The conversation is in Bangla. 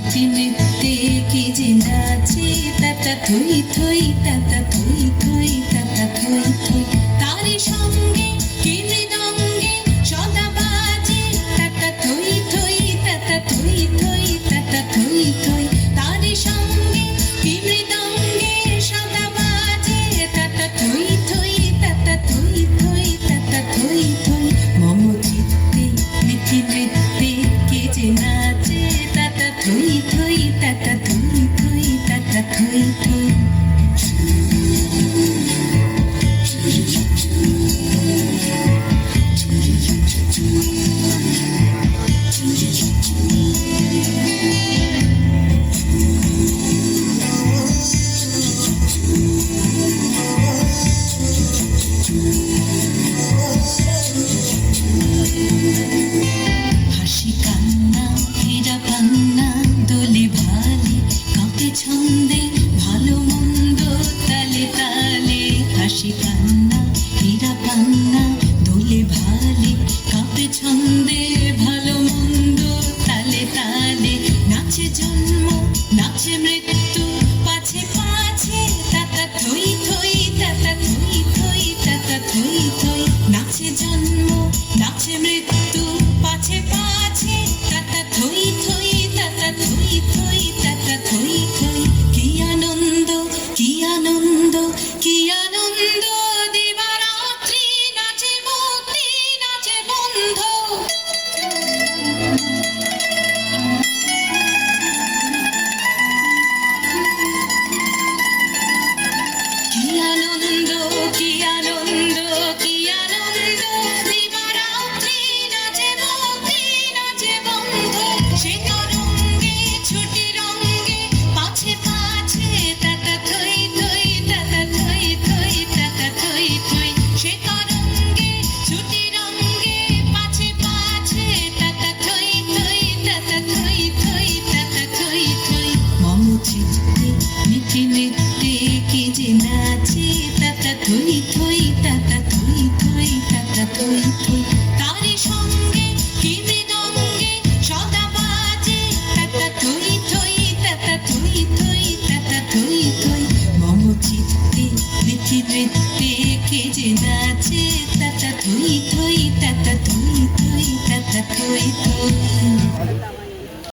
মিটি নৃত্যে কে যে নাচে তাতা থই থই তাতা থই থই তাতা থই থই তারি সঙ্গে কে মৃদঙ্গে সদা বাজে তাতা থই থই তাতা থই থই তাতা থই থই তারি সঙ্গে কে মৃদঙ্গে সদা বাজে তাতা থই থই তাতা থই থই তাতা থই থই মম চিত্তে মিটি নৃত্যে কে যে নাচে তাতা থই থই তাতা থই থই তাতা থই থই হাসি কান্না হীরা পান্না দোলে ভালে কাঁপে ছন্দে ভালো মন্দ তালে তালে হাসি কান্না হীরা পান্না দোলে ভালে কাঁপে ছন্দে ভালো মন্দ তালে তালে নাচে জন্ম নাচে মৃত্যু পাছে পাছে তাতা থই থই তাতা থই থই তাতা থই থই নাচে জন্ম নাচে মৃত্যু পাছে পাছে তাতা থই থই তাতা থই থই তাতা থই থই কি আনন্দ কি আনন্দ কি আনন্দ দিবারাত্রি নাচে মুক্তি নাচে বন্ধ কি আনন্দ কি আনন্দ কি আনন্দ দিবারাত্রি নাচে মুক্তি নাচে বন্ধ সে তরঙ্গে ছুটি রঙ্গে পাছে পাছে তাতা থই থই তাতা থই থই তাতা থই থই সে তরঙ্গে ছুটি রঙ্গে পাছে পাছে তাতা থই থই তাতা থই থই তাতা থই থই মম চিত্তে মিটি নৃত্যে কে যে নাচে তাতা থই থই তাতা থই থই তাতা থই থই তারি সঙ্গে কি মৃদঙ্গে সদা বাজে তাতা থই থই তাতা থই থই তাতা থই থই মম চিত্তে মিটি নৃত্যে কে যে নাচে তাতা থই থই তাতা থই থই তাতা থই থই